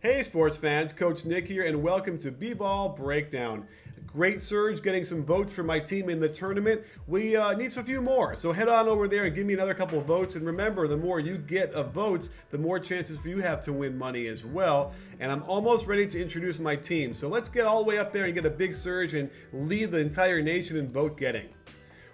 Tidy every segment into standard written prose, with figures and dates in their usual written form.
Hey sports fans, Coach Nick here and welcome to BBallBreakdown. Great surge getting some votes for my team in the tournament. We need a few more, so head on over there and give me another couple of votes. And remember, the more you get of votes, the more chances for you have to win money as well. And I'm almost ready to introduce my team, so let's get all the way up there and get a big surge and lead the entire nation in vote getting.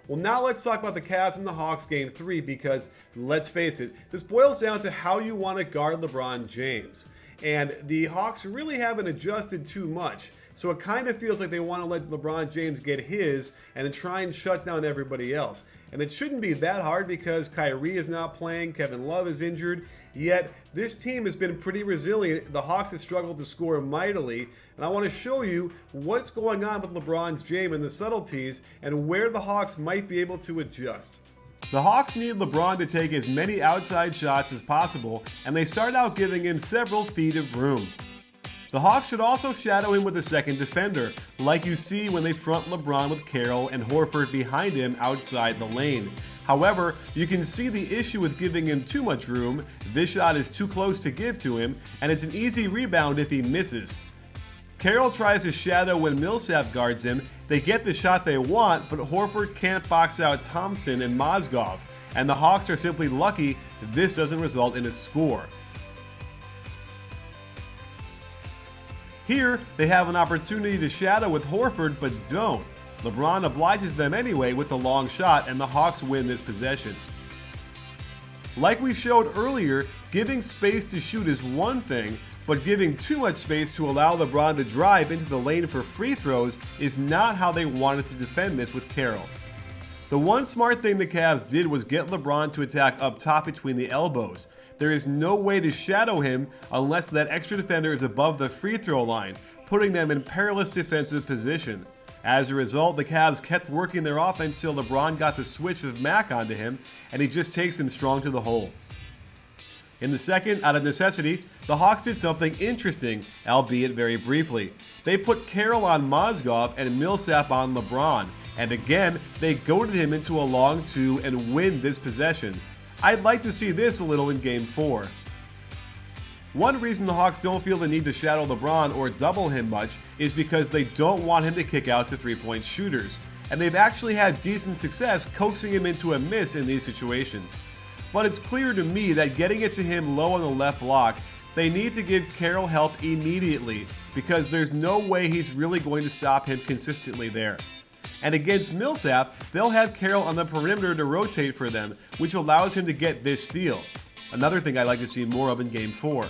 Well, now let's talk about the Cavs and the Hawks game 3 because, let's face it, this boils down to how you want to guard LeBron James. And the Hawks really haven't adjusted too much. So it kind of feels like they want to let LeBron James get his and then try and shut down everybody else. And it shouldn't be that hard because Kyrie is not playing, Kevin Love is injured. Yet this team has been pretty resilient. The Hawks have struggled to score mightily. And I want to show you what's going on with LeBron James and the subtleties and where the Hawks might be able to adjust. The Hawks need LeBron to take as many outside shots as possible, and they start out giving him several feet of room. The Hawks should also shadow him with a second defender, like you see when they front LeBron with Carroll and Horford behind him outside the lane. However, you can see the issue with giving him too much room. This shot is too close to give to him, and it's an easy rebound if he misses. Carroll tries to shadow when Millsap guards him. They get the shot they want, but Horford can't box out Thompson and Mozgov, and the Hawks are simply lucky this doesn't result in a score. Here, they have an opportunity to shadow with Horford, but don't. LeBron obliges them anyway with the long shot, and the Hawks win this possession. Like we showed earlier, giving space to shoot is one thing, but giving too much space to allow LeBron to drive into the lane for free throws is not how they wanted to defend this with Carroll. The one smart thing the Cavs did was get LeBron to attack up top between the elbows. There is no way to shadow him unless that extra defender is above the free throw line, putting them in perilous defensive position. As a result, the Cavs kept working their offense till LeBron got the switch of Mack onto him, and he just takes him strong to the hole. In the second, out of necessity, the Hawks did something interesting, albeit very briefly. They put Carroll on Mozgov and Millsap on LeBron, and again, they goaded him into a long two and win this possession. I'd like to see this a little in Game 4. One reason the Hawks don't feel the need to shadow LeBron or double him much is because they don't want him to kick out to three-point shooters, and they've actually had decent success coaxing him into a miss in these situations. But it's clear to me that getting it to him low on the left block, they need to give Carroll help immediately because there's no way he's really going to stop him consistently there. And against Millsap, they'll have Carroll on the perimeter to rotate for them, which allows him to get this steal. Another thing I'd like to see more of in Game 4.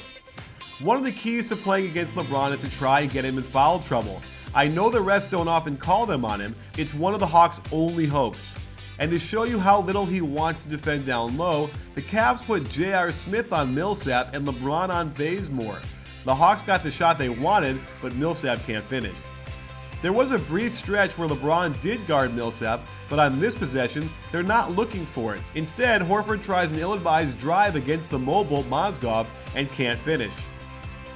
One of the keys to playing against LeBron is to try and get him in foul trouble. I know the refs don't often call them on him, it's one of the Hawks' only hopes. And to show you how little he wants to defend down low, the Cavs put J.R. Smith on Millsap and LeBron on Bazemore. The Hawks got the shot they wanted, but Millsap can't finish. There was a brief stretch where LeBron did guard Millsap, but on this possession, they're not looking for it. Instead, Horford tries an ill-advised drive against the mobile Mozgov and can't finish.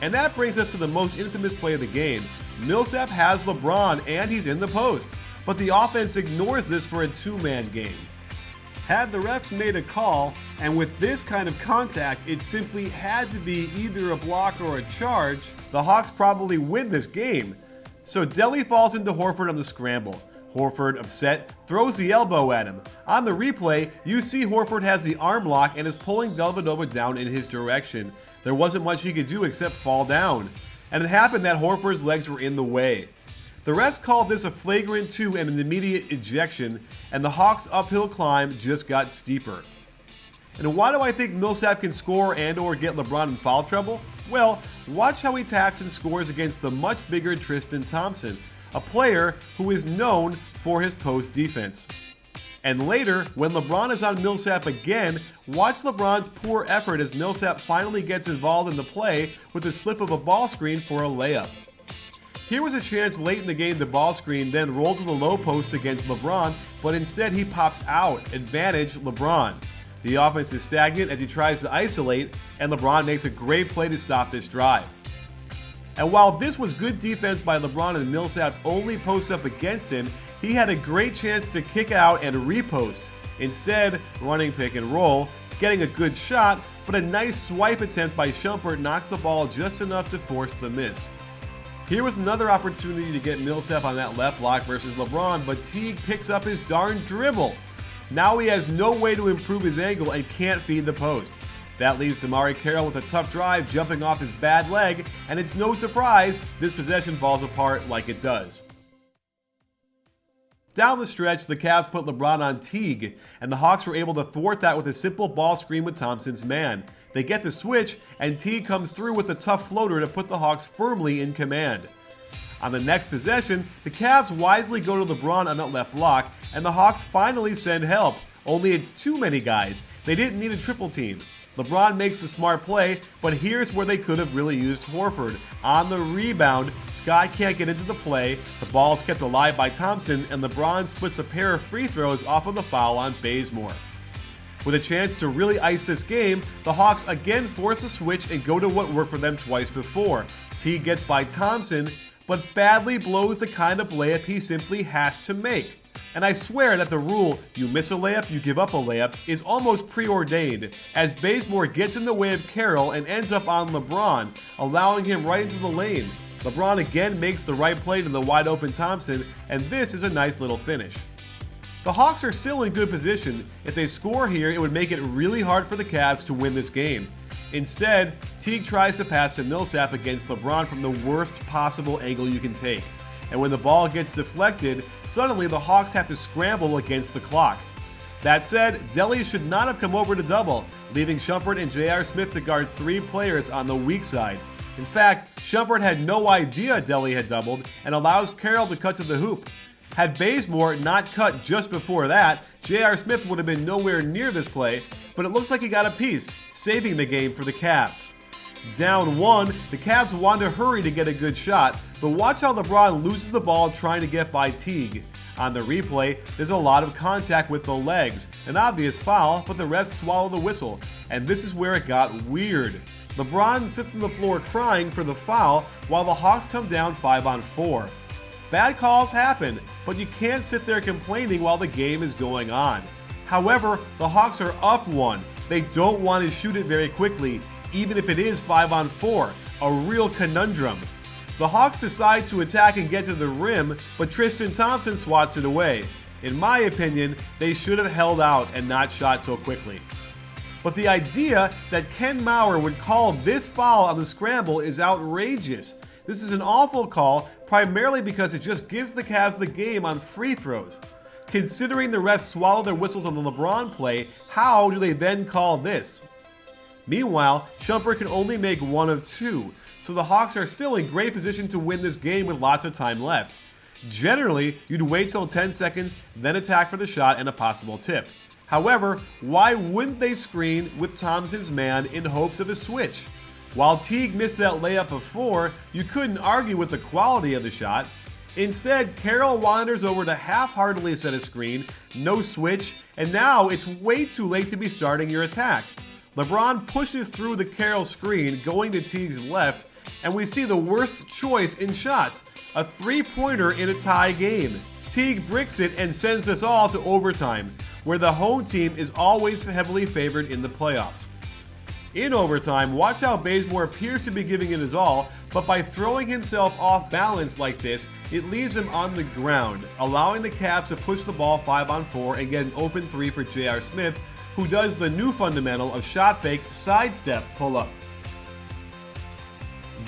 And that brings us to the most infamous play of the game. Millsap has LeBron and he's in the post, but the offense ignores this for a two-man game. Had the refs made a call, and with this kind of contact, it simply had to be either a block or a charge, the Hawks probably win this game. So Delly falls into Horford on the scramble. Horford, upset, throws the elbow at him. On the replay, you see Horford has the arm lock and is pulling Dellavedova down in his direction. There wasn't much he could do except fall down. And it happened that Horford's legs were in the way. The refs called this a flagrant 2 and an immediate ejection, and the Hawks' uphill climb just got steeper. And why do I think Millsap can score and or get LeBron in foul trouble? Well, watch how he attacks and scores against the much bigger Tristan Thompson, a player who is known for his post defense. And later, when LeBron is on Millsap again, watch LeBron's poor effort as Millsap finally gets involved in the play with the slip of a ball screen for a layup. Here was a chance late in the game to ball screen, then roll to the low post against LeBron, but instead he pops out. Advantage LeBron. The offense is stagnant as he tries to isolate, and LeBron makes a great play to stop this drive. And while this was good defense by LeBron and Millsap's only post up against him, he had a great chance to kick out and repost. Instead, running pick and roll, getting a good shot, but a nice swipe attempt by Shumpert knocks the ball just enough to force the miss. Here was another opportunity to get Millsap on that left block versus LeBron, but Teague picks up his darn dribble. Now he has no way to improve his angle and can't feed the post. That leaves Damari Carroll with a tough drive jumping off his bad leg, and it's no surprise this possession falls apart like it does. Down the stretch, the Cavs put LeBron on Teague, and the Hawks were able to thwart that with a simple ball screen with Thompson's man. They get the switch, and Teague comes through with a tough floater to put the Hawks firmly in command. On the next possession, the Cavs wisely go to LeBron on that left block, and the Hawks finally send help. Only it's too many guys. They didn't need a triple team. LeBron makes the smart play, but here's where they could have really used Horford. On the rebound, Scott can't get into the play, the ball is kept alive by Thompson, and LeBron splits a pair of free throws off of the foul on Bazemore. With a chance to really ice this game, the Hawks again force a switch and go to what worked for them twice before. Teague gets by Thompson, but badly blows the kind of layup he simply has to make. And I swear that the rule, you miss a layup, you give up a layup, is almost preordained, as Bazemore gets in the way of Carroll and ends up on LeBron, allowing him right into the lane. LeBron again makes the right play to the wide open Thompson, and this is a nice little finish. The Hawks are still in good position. If they score here, it would make it really hard for the Cavs to win this game. Instead, Teague tries to pass to Millsap against LeBron from the worst possible angle you can take. And when the ball gets deflected, suddenly the Hawks have to scramble against the clock. That said, Delly should not have come over to double, leaving Shumpert and J.R. Smith to guard 3 players on the weak side. In fact, Shumpert had no idea Delly had doubled and allows Carroll to cut to the hoop. Had Bazemore not cut just before that, J.R. Smith would have been nowhere near this play, but it looks like he got a piece, saving the game for the Cavs. Down 1, the Cavs want to hurry to get a good shot, but watch how LeBron loses the ball trying to get by Teague. On the replay, there's a lot of contact with the legs, an obvious foul, but the refs swallow the whistle, and this is where it got weird. LeBron sits on the floor crying for the foul while the Hawks come down 5-on-4. Bad calls happen, but you can't sit there complaining while the game is going on. However, the Hawks are up 1. They don't want to shoot it very quickly, even if it is 5-on-4, a real conundrum. The Hawks decide to attack and get to the rim, but Tristan Thompson swats it away. In my opinion, they should have held out and not shot so quickly. But the idea that Ken Maurer would call this foul on the scramble is outrageous. This is an awful call, primarily because it just gives the Cavs the game on free throws. Considering the refs swallow their whistles on the LeBron play, how do they then call this? Meanwhile, Shumpert can only make 1 of 2, so the Hawks are still in great position to win this game with lots of time left. Generally, you'd wait till 10 seconds, then attack for the shot and a possible tip. However, why wouldn't they screen with Thompson's man in hopes of a switch? While Teague missed that layup before, you couldn't argue with the quality of the shot. Instead, Carroll wanders over to half-heartedly set a screen, no switch, and now it's way too late to be starting your attack. LeBron pushes through the Carroll screen, going to Teague's left, and we see the worst choice in shots, a 3-pointer in a tie game. Teague bricks it and sends us all to overtime, where the home team is always heavily favored in the playoffs. In overtime, watch how Bazemore appears to be giving it his all, but by throwing himself off balance like this, it leaves him on the ground, allowing the Cavs to push the ball 5-on-4 and get an open 3 for J.R. Smith, who does the new fundamental of shot fake, sidestep, pull up.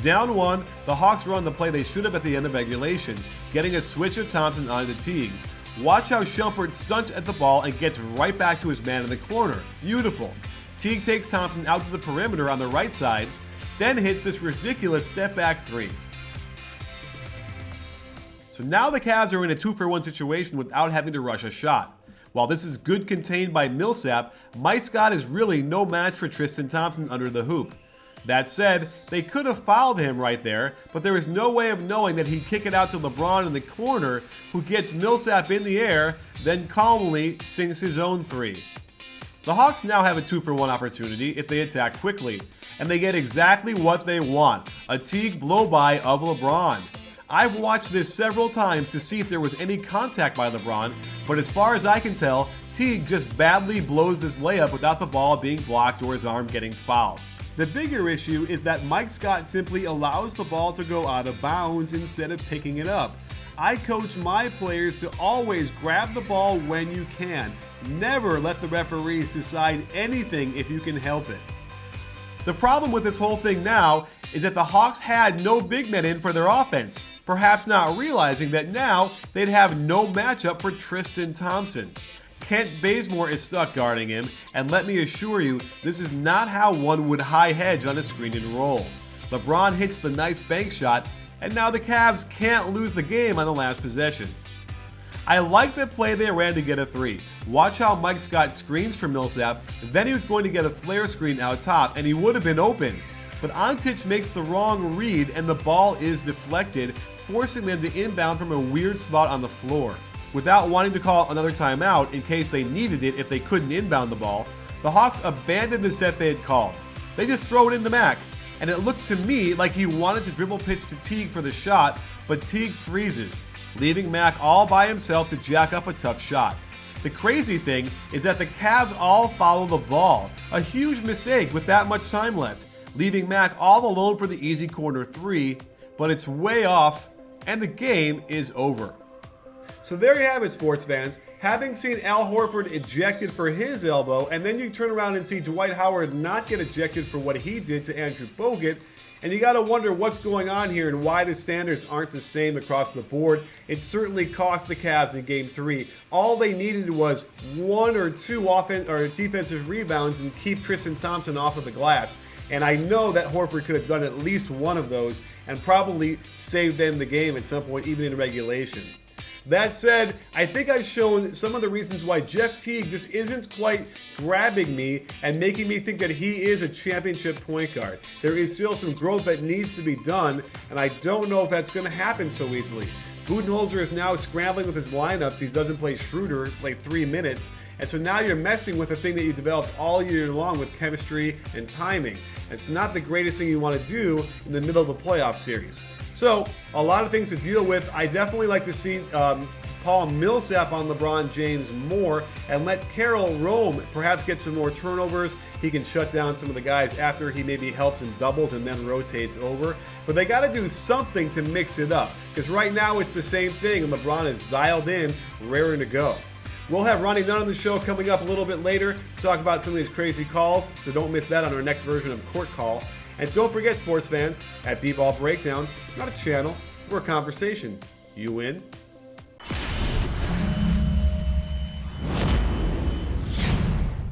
Down 1, the Hawks run the play they should have at the end of regulation, getting a switch of Thompson onto Teague. Watch how Shumpert stunts at the ball and gets right back to his man in the corner. Beautiful. Teague takes Thompson out to the perimeter on the right side, then hits this ridiculous step-back 3. So now the Cavs are in a 2-for-1 situation without having to rush a shot. While this is good contained by Millsap, Mike Scott is really no match for Tristan Thompson under the hoop. That said, they could have fouled him right there, but there is no way of knowing that he'd kick it out to LeBron in the corner, who gets Millsap in the air, then calmly sinks his own 3. The Hawks now have a 2-for-1 opportunity if they attack quickly, and they get exactly what they want, a Teague blow-by of LeBron. I've watched this several times to see if there was any contact by LeBron, but as far as I can tell, Teague just badly blows this layup without the ball being blocked or his arm getting fouled. The bigger issue is that Mike Scott simply allows the ball to go out of bounds instead of picking it up. I coach my players to always grab the ball when you can. Never let the referees decide anything if you can help it. The problem with this whole thing now is that the Hawks had no big men in for their offense, perhaps not realizing that now they'd have no matchup for Tristan Thompson. Kent Bazemore is stuck guarding him, and let me assure you, this is not how one would high hedge on a screen and roll. LeBron hits the nice bank shot, and now the Cavs can't lose the game on the last possession. I like the play they ran to get a three. Watch how Mike Scott screens for Millsap, then he was going to get a flare screen out top, and he would have been open. But Antich makes the wrong read, and the ball is deflected, forcing them to inbound from a weird spot on the floor. Without wanting to call another timeout in case they needed it if they couldn't inbound the ball, the Hawks abandoned the set they had called. They just throw it into Mack, and it looked to me like he wanted to dribble pitch to Teague for the shot, but Teague freezes, leaving Mack all by himself to jack up a tough shot. The crazy thing is that the Cavs all follow the ball, a huge mistake with that much time left, leaving Mack all alone for the easy corner three, but it's way off, and the game is over. So there you have it, sports fans. Having seen Al Horford ejected for his elbow, and then you turn around and see Dwight Howard not get ejected for what he did to Andrew Bogut, and you got to wonder what's going on here and why the standards aren't the same across the board. It certainly cost the Cavs in Game 3. All they needed was one or two defensive rebounds and keep Tristan Thompson off of the glass. And I know that Horford could have done at least one of those and probably saved them the game at some point, even in regulation. That said, I think I've shown some of the reasons why Jeff Teague just isn't quite grabbing me and making me think that he is a championship point guard. There is still some growth that needs to be done, and I don't know if that's going to happen so easily. Budenholzer is now scrambling with his lineups. He doesn't play Schroeder like 3 minutes, and so now you're messing with a thing that you developed all year long with chemistry and timing. It's not the greatest thing you want to do in the middle of the playoff series. So, a lot of things to deal with. I definitely like to see Paul Millsap on LeBron James more and let Carroll roam, perhaps get some more turnovers. He can shut down some of the guys after he maybe helps in doubles and then rotates over. But they got to do something to mix it up, because right now it's the same thing and LeBron is dialed in, raring to go. We'll have Ronnie Nunn on the show coming up a little bit later to talk about some of these crazy calls, so don't miss that on our next version of Court Call. And don't forget, sports fans, at BBallBreakdown, not a channel, we're a conversation. You in?